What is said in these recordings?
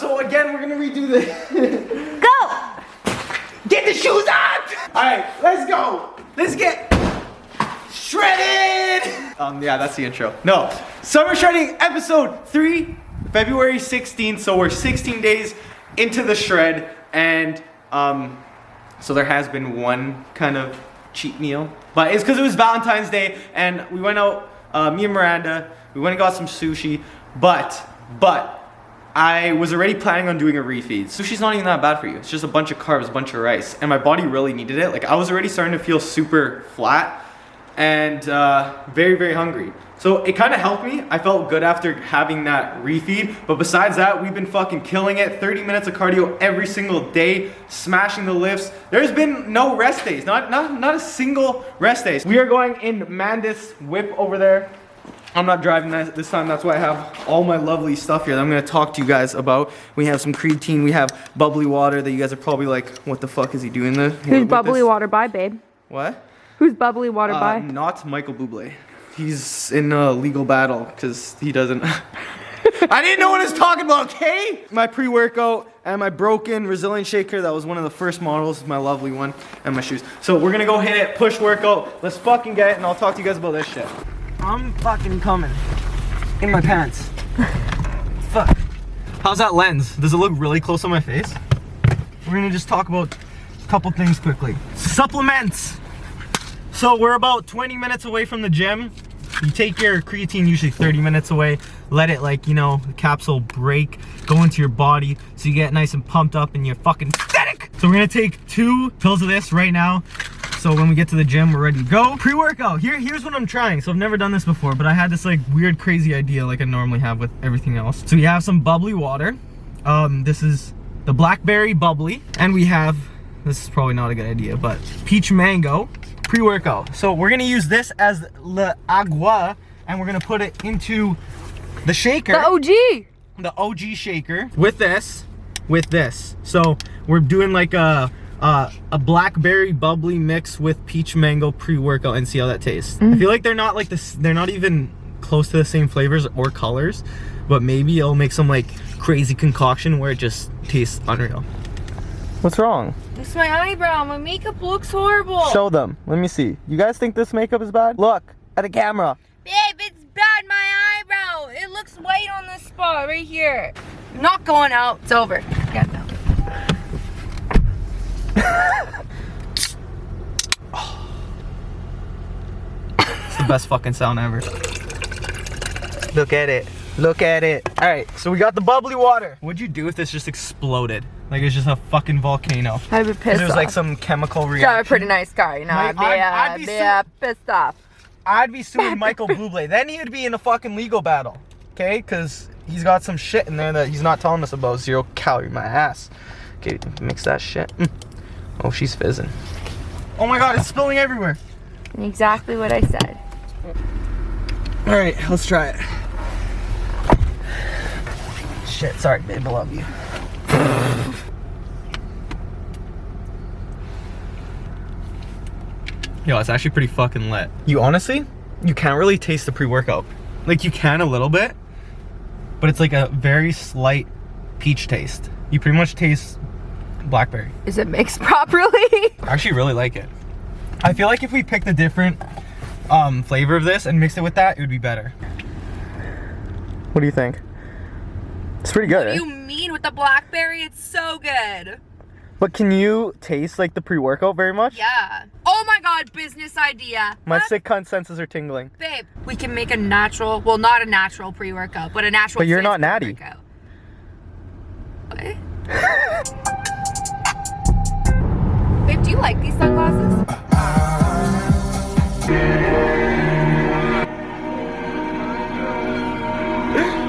So again, we're gonna redo this. Go! Get the shoes on! Alright, let's go! Let's get shredded! Yeah, that's the intro. No. Summer Shredding episode 3, February 16th. So we're 16 days into the shred, and so there has been one kind of cheat meal. But it's because it was Valentine's Day, and we went out, me and Miranda, we went and got some sushi, but I was already planning on doing a refeed. Sushi's not even that bad for you. It's just a bunch of carbs, a bunch of rice, and my body really needed it. Like, I was already starting to feel super flat and very, very hungry. So it kind of helped me. I felt good after having that refeed, but besides that, we've been fucking killing it. 30 minutes of cardio every single day, smashing the lifts. There's been no rest days, not a single rest days. We are going in Mandis whip over there. I'm not driving that this time. That's why I have all my lovely stuff here that I'm gonna talk to you guys about. We have some creatine, we have bubbly water that you guys are probably like, what the fuck is he doing this? Who's bubbly water by, babe? What? Who's bubbly water by? Not Michael Bublé. He's in a legal battle because he doesn't. I didn't know what I was talking about, okay? My pre-workout and my broken Rezillion shaker. That was one of the first models, my lovely one, and my shoes. So we're gonna go hit it, push workout. Let's fucking get it, and I'll talk to you guys about this shit. I'm fucking coming. In my pants. Fuck. How's that lens? Does it look really close on my face? We're gonna just talk about a couple things quickly. Supplements! So we're about 20 minutes away from the gym. You take your creatine usually 30 minutes away. Let it, like, you know, the capsule break, go into your body so you get nice and pumped up and you're fucking static. So we're gonna take 2 pills of this right now. So when we get to the gym, we're ready to go. Pre-workout, here's what I'm trying. So I've never done this before, but I had this like weird, crazy idea like I normally have with everything else. So we have some bubbly water. This is the blackberry bubbly. And we have, this is probably not a good idea, but peach mango pre-workout. So we're gonna use this as the agua, and we're gonna put it into the shaker. The OG! The OG shaker with this. So we're doing like a blackberry bubbly mix with peach mango pre-workout and see how that tastes. I feel like they're not like this, they're not even close to the same flavors or colors, but maybe it'll make some like crazy concoction where it just tastes unreal. What's wrong? It's my eyebrow. My makeup looks horrible. Show them. Let me see. You guys think this makeup is bad? Look at the camera. Babe, it's bad. My eyebrow. It looks white on this spot right here. I'm not going out. It's over. Yeah, no. It's the best fucking sound ever. Look at it. Look at it. All right, so we got the bubbly water. What'd you do if this just exploded? Like it's just a fucking volcano. I'd be pissed off. There's like some chemical reaction. Drive a pretty nice car, you know. I'd be pissed off. I'd be suing Michael Bublé. Then he would be in a fucking legal battle. Okay? Because he's got some shit in there that he's not telling us about. 0 calorie, my ass. Okay, mix that shit. Oh, she's fizzing. Oh my god, it's spilling everywhere. Exactly what I said. Alright, let's try it. Shit, sorry babe, I love you. Yo, it's actually pretty fucking lit. You honestly, you can't really taste the pre-workout. Like you can a little bit, but it's like a very slight peach taste. You pretty much taste blackberry. Is it mixed properly? I actually really like it. I feel like if we picked a different flavor of this and mixed it with that, it would be better. What do you think? It's pretty good, What do you mean with the blackberry? It's so good. But can you taste like the pre-workout very much? Yeah. Oh my god, business idea. My sick cunt senses are tingling. Babe, we can make a natural, well not a natural pre-workout, but a natural But you're not natty. What? Babe, do you like these sunglasses?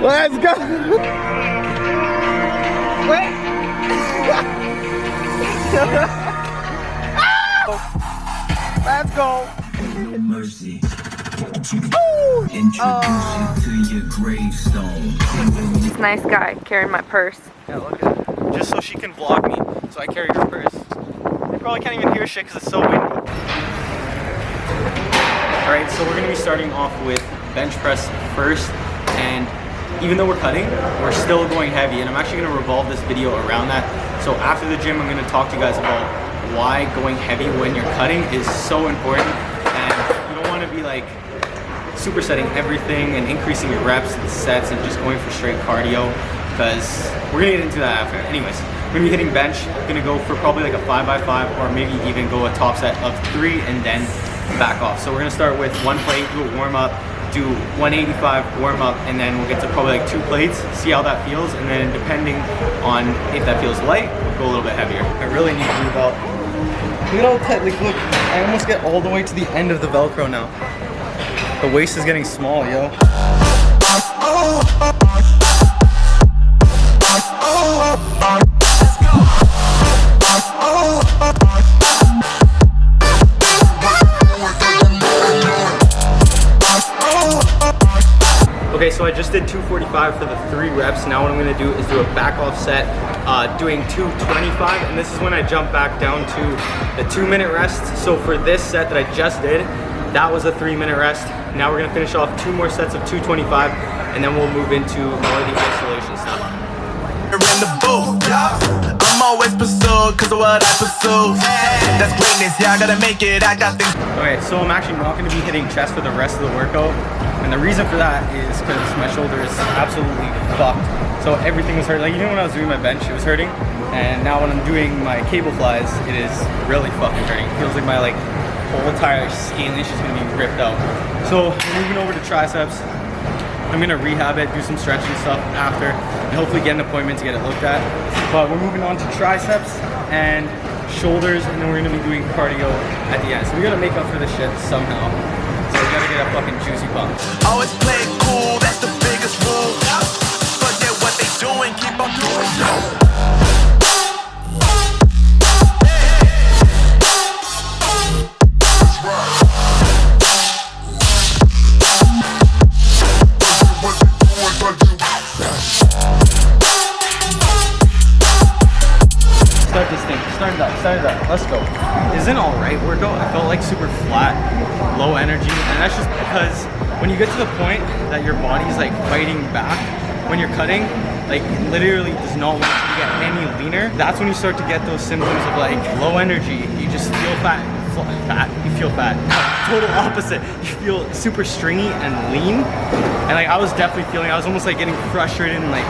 Let's go! Wait! Let's go! Mercy. Introduce you to your gravestone. This nice guy carrying my purse. Yeah, look at it. Just so she can vlog me, so I carry her purse. They probably can't even hear shit because it's so windy. Alright, so we're going to be starting off with bench press first, and even though we're cutting, we're still going heavy, and I'm actually gonna revolve this video around that. So after the gym, I'm gonna talk to you guys about why going heavy when you're cutting is so important, and you don't wanna be like supersetting everything and increasing your reps and sets and just going for straight cardio, because we're gonna get into that after. Anyways, we're gonna be hitting bench. I'm gonna go for probably like a 5x5, or maybe even go a top set of 3 and then back off. So we're gonna start with 1 plate, do a warm up, do 185 warm up, and then we'll get to probably like 2 plates, see how that feels, and then depending on if that feels light, we'll go a little bit heavier. I really need to move out. Look at how tight, like look, I almost get all the way to the end of the Velcro now. The waist is getting small, yo. Okay, so I just did 245 for the 3 reps. Now what I'm gonna do is do a back off set, doing 225, and this is when I jump back down to the 2-minute rest. So for this set that I just did, that was a 3-minute rest. Now we're gonna finish off 2 more sets of 225, and then we'll move into more of the isolation stuff. In the booth, yeah. I'm always pursued because of what I pursue. That's greatness, yeah, I gotta make it, I got things. Okay, so I'm actually not gonna be hitting chest for the rest of the workout. And the reason for that is because my shoulder is absolutely fucked. So everything was hurting. Like, even when I was doing my bench, it was hurting. And now when I'm doing my cable flies, it is really fucking hurting. It feels like my whole entire skin is just gonna be ripped out. So we're moving over to triceps. I'm gonna rehab it, do some stretching stuff after, and hopefully get an appointment to get it looked at. But we're moving on to triceps and shoulders, and then we're gonna be doing cardio at the end. So we gotta make up for this shit somehow. So we gotta get a fucking juicy pump. Always play it cool, that's the biggest rule. Forget what they doing, keep on doing. Start this thing. Start it up. Let's go. It's an alright workout. I felt like super flat, low energy, and that's just because when you get to the point that your body's like fighting back when you're cutting, like it literally does not want you to get any leaner. That's when you start to get those symptoms of like low energy. You just feel fat. You feel fat. Total opposite. You feel super stringy and lean. And like I was definitely feeling, I was almost like getting frustrated and like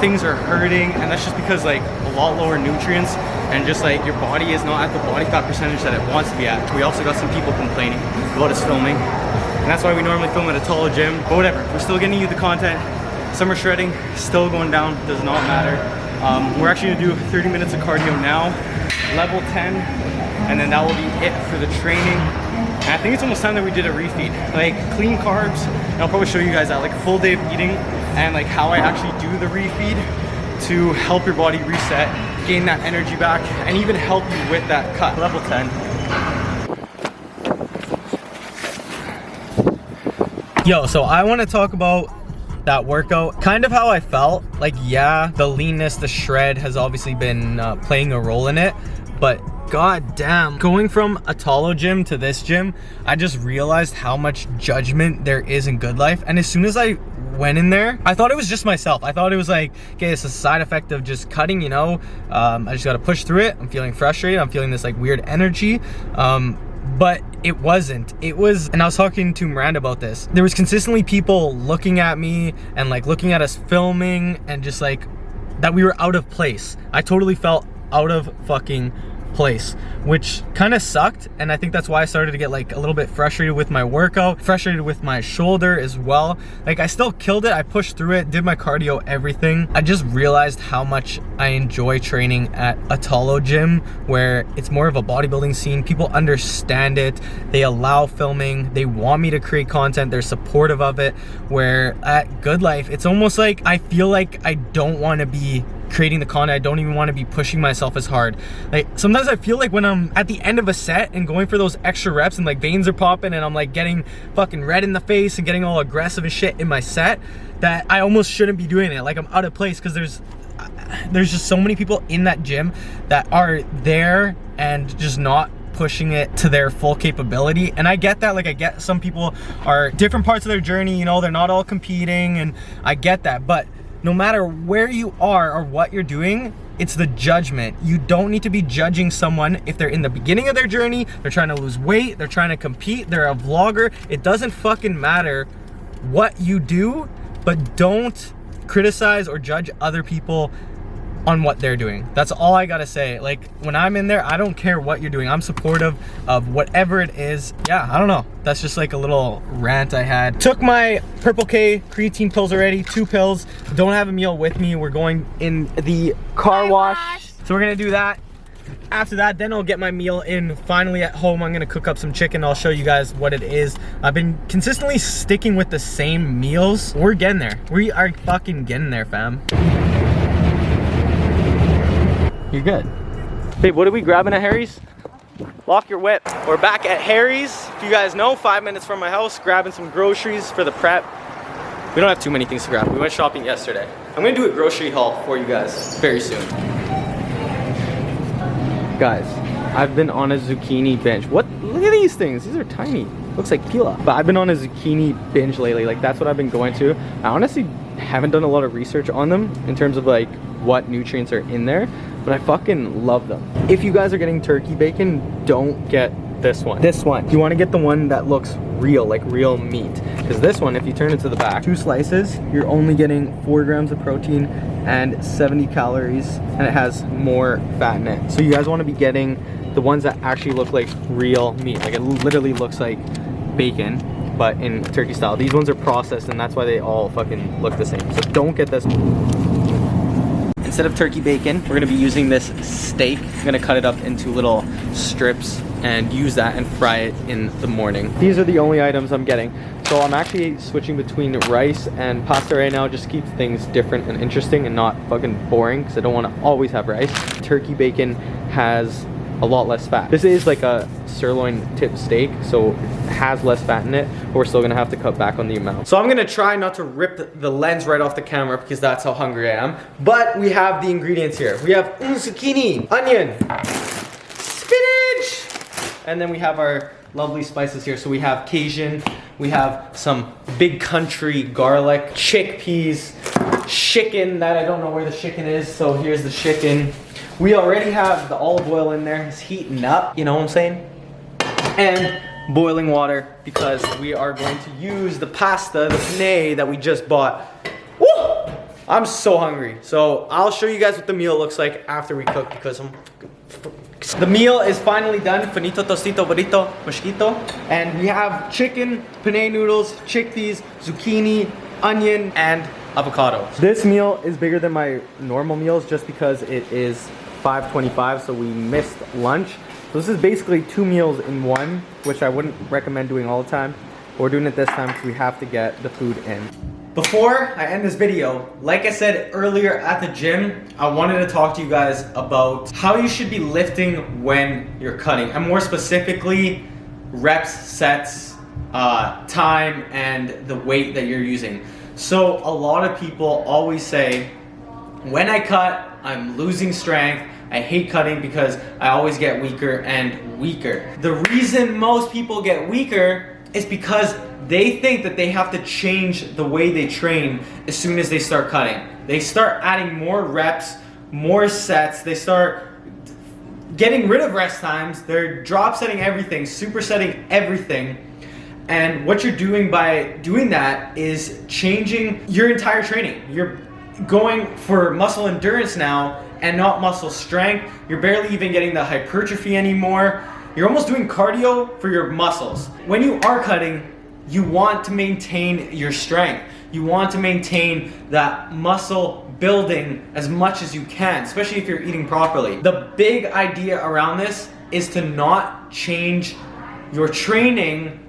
things are hurting, and that's just because like a lot lower nutrients, and just like your body is not at the body fat percentage that it wants to be at. We also got some people complaining about us filming, and that's why we normally film at a taller gym, but whatever, we're still getting you the content. Summer shredding still going down, does not matter. We're actually gonna do 30 minutes of cardio now, level 10, and then that will be it for the training. And I think it's almost time that we did a refeed, like clean carbs, and I'll probably show you guys that, like a full day of eating, and like how I actually do the refeed to help your body reset, gain that energy back, and even help you with that cut. Level 10. Yo, so I want to talk about that workout, kind of how I felt. Like, yeah, the leanness, the shred has obviously been playing a role in it, but god damn, going from a Talo gym to this gym, I just realized how much judgment there is in Good Life. And as soon as I went in there, I thought it was just myself. I thought it was like, okay, it's a side effect of just cutting, you know. I just gotta push through it. I'm feeling frustrated, I'm feeling this like weird energy, but it wasn't. It was, and I was talking to Miranda about this, there was consistently people looking at me and like looking at us filming, and just like that we were out of place. I totally felt out of fucking place, which kind of sucked. And I think that's why I started to get like a little bit frustrated with my workout, frustrated with my shoulder as well. Like I still killed it, I pushed through it, did my cardio, everything. I just realized how much I enjoy training at a Talo gym, where it's more of a bodybuilding scene. People understand it, they allow filming, they want me to create content, they're supportive of it. Where at Good Life, it's almost like I feel like I don't want to be creating the content, I don't even want to be pushing myself as hard. Like sometimes I feel like when I'm at the end of a set and going for those extra reps and like veins are popping and I'm like getting fucking red in the face and getting all aggressive and shit in my set, that I almost shouldn't be doing it. Like I'm out of place, because there's just so many people in that gym that are there and just not pushing it to their full capability. And I get that, like I get some people are different parts of their journey, you know, they're not all competing, and I get that. But no matter where you are or what you're doing, it's the judgment. You don't need to be judging someone if they're in the beginning of their journey, they're trying to lose weight, they're trying to compete, they're a vlogger. It doesn't fucking matter what you do, but don't criticize or judge other people on what they're doing. That's all I gotta say. Like, when I'm in there, I don't care what you're doing. I'm supportive of whatever it is. Yeah, I don't know. That's just like a little rant I had. Took my Purple K creatine pills already, 2 pills. Don't have a meal with me. We're going in the car wash. So we're gonna do that. After that, then I'll get my meal in. Finally at home, I'm gonna cook up some chicken. I'll show you guys what it is. I've been consistently sticking with the same meals. We're getting there. We are fucking getting there, fam. You're good. Babe, what are we grabbing at Harry's? Lock your whip. We're back at Harry's. If you guys know, 5 minutes from my house, grabbing some groceries for the prep. We don't have too many things to grab. We went shopping yesterday. I'm gonna do a grocery haul for you guys very soon. Guys, I've been on a zucchini binge. What? Look at these things. These are tiny. Looks like pila. But I've been on a zucchini binge lately. Like, that's what I've been going to. I honestly haven't done a lot of research on them in terms of like what nutrients are in there, but I fucking love them. If you guys are getting turkey bacon, don't get this one. This one. You want to get the one that looks real, like real meat. Because this one, if you turn it to the back, 2 slices, you're only getting 4 grams of protein and 70 calories, and it has more fat in it. So you guys want to be getting the ones that actually look like real meat. Like, it literally looks like bacon, but in turkey style. These ones are processed, and that's why they all fucking look the same. So don't get this. Instead of turkey bacon, we're gonna be using this steak. I'm gonna cut it up into little strips and use that and fry it in the morning. These are the only items I'm getting. So I'm actually switching between rice and pasta right now, just to keep things different and interesting and not fucking boring, because I don't want to always have rice. Turkey bacon has a lot less fat. This is like a sirloin tip steak, so it has less fat in it, but we're still gonna have to cut back on the amount. So I'm gonna try not to rip the lens right off the camera, because that's how hungry I am. But we have the ingredients here. We have zucchini, onion, spinach, and then we have our lovely spices here. So we have Cajun, we have some big country garlic, chickpeas, chicken that I don't know where the chicken is, so here's the chicken. We already have the olive oil in there. It's heating up, you know what I'm saying? And boiling water, because we are going to use the pasta, the penne that we just bought. Woo! I'm so hungry. So I'll show you guys what the meal looks like after we cook, because the meal is finally done. Finito, tostito, burrito, mosquito. And we have chicken, penne noodles, chickpeas, zucchini, onion, and avocado. This meal is bigger than my normal meals just because it is 5:25, so we missed lunch. So this is basically 2 meals in one, which I wouldn't recommend doing all the time. But we're doing it this time because we have to get the food in. Before I end this video, like I said earlier at the gym, I wanted to talk to you guys about how you should be lifting when you're cutting, and more specifically, reps, sets, time, and the weight that you're using. So a lot of people always say, when I cut, I'm losing strength. I hate cutting because I always get weaker and weaker. The reason most people get weaker is because they think that they have to change the way they train as soon as they start cutting. They start adding more reps, more sets. They start getting rid of rest times. They're drop setting everything, supersetting everything. And what you're doing by doing that is changing your entire training. You're going for muscle endurance now and not muscle strength. You're barely even getting the hypertrophy anymore. You're almost doing cardio for your muscles. When you are cutting, you want to maintain your strength. You want to maintain that muscle building as much as you can, especially if you're eating properly. The big idea around this is to not change your training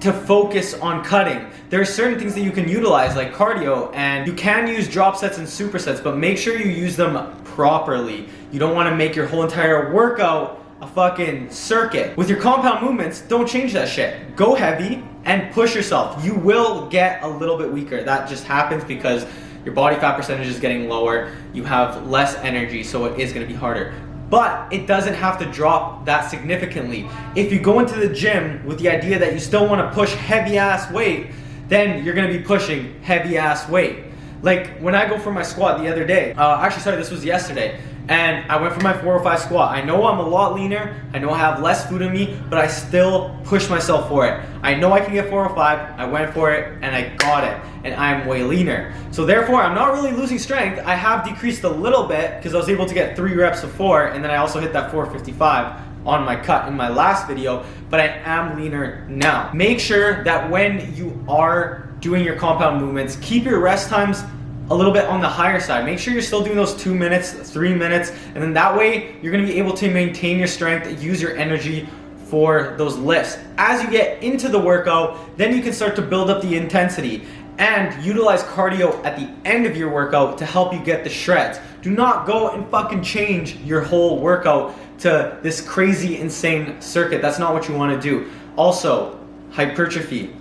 to focus on cutting. There are certain things that you can utilize, like cardio, and you can use drop sets and supersets, but make sure you use them properly. You don't want to make your whole entire workout a fucking circuit. With your compound movements, don't change that shit. Go heavy and push yourself. You will get a little bit weaker. That just happens because your body fat percentage is getting lower. You have less energy, so it is going to be harder. but it doesn't have to drop that significantly. If you go into the gym with the idea that you still want to push heavy ass weight, then you're gonna be pushing heavy ass weight. Like when I go for my squat the other day, actually sorry, this was yesterday, and I went for my 405 squat. I know I'm a lot leaner, I know I have less food in me, but I still push myself for it. I know I can get 405, I went for it, and I got it, and I'm way leaner. So therefore, I'm not really losing strength. I have decreased a little bit because I was able to get 3 reps of 4, and then I also hit that 455 on my cut in my last video, but I am leaner now. Make sure that when you are doing your compound movements, keep your rest times a little bit on the higher side. Make sure you're still doing those 2 minutes, 3 minutes, and then that way you're gonna be able to maintain your strength, use your energy for those lifts. As you get into the workout, then you can start to build up the intensity and utilize cardio at the end of your workout to help you get the shreds. Do not go and fucking change your whole workout to this crazy, insane circuit. That's not what you wanna do. Also, hypertrophy.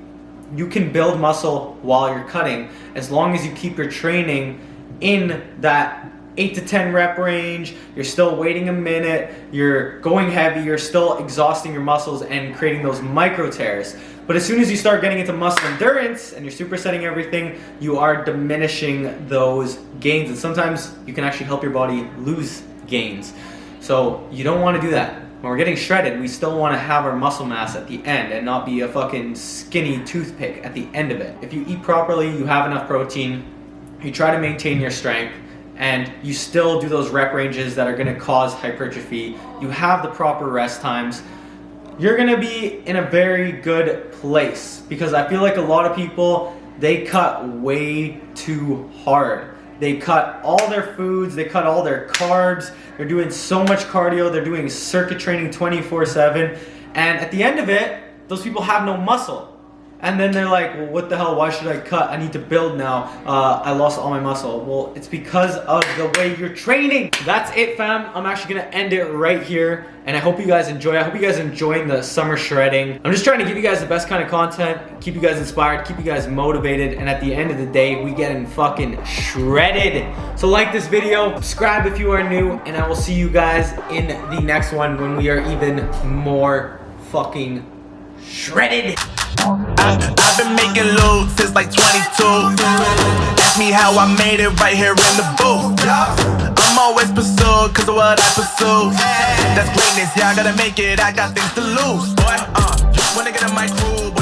You can build muscle while you're cutting as long as you keep your training in that 8 to 10 rep range. You're still waiting a minute, you're going heavy, you're still exhausting your muscles and creating those micro tears. But as soon as you start getting into muscle endurance and you're supersetting everything, you are diminishing those gains, and sometimes you can actually help your body lose gains. So you don't want to do that. When we're getting shredded, we still want to have our muscle mass at the end and not be a fucking skinny toothpick at the end of it. If you eat properly, you have enough protein, you try to maintain your strength, and you still do those rep ranges that are going to cause hypertrophy, you have the proper rest times, you're going to be in a very good place. Because I feel like a lot of people, they cut way too hard. They cut all their foods, they cut all their carbs, they're doing so much cardio, they're doing circuit training 24/7, and at the end of it, those people have no muscle. And then they're like, well, what the hell, why should I cut? I need to build now. I lost all my muscle. Well, it's because of the way you're training. That's it, fam. I'm actually gonna end it right here. And I hope you guys enjoy. I hope you guys are enjoying the summer shredding. I'm just trying to give you guys the best kind of content, keep you guys inspired, keep you guys motivated, and at the end of the day, we getting fucking shredded. So like this video, subscribe if you are new, and I will see you guys in the next one when we are even more fucking shredded. I've been making loot since like 22. Ask me how I made it right here in the booth. I'm always pursued cause of what I pursue. That's greatness, yeah, I gotta make it, I got things to lose. Boy, just wanna get in my groove.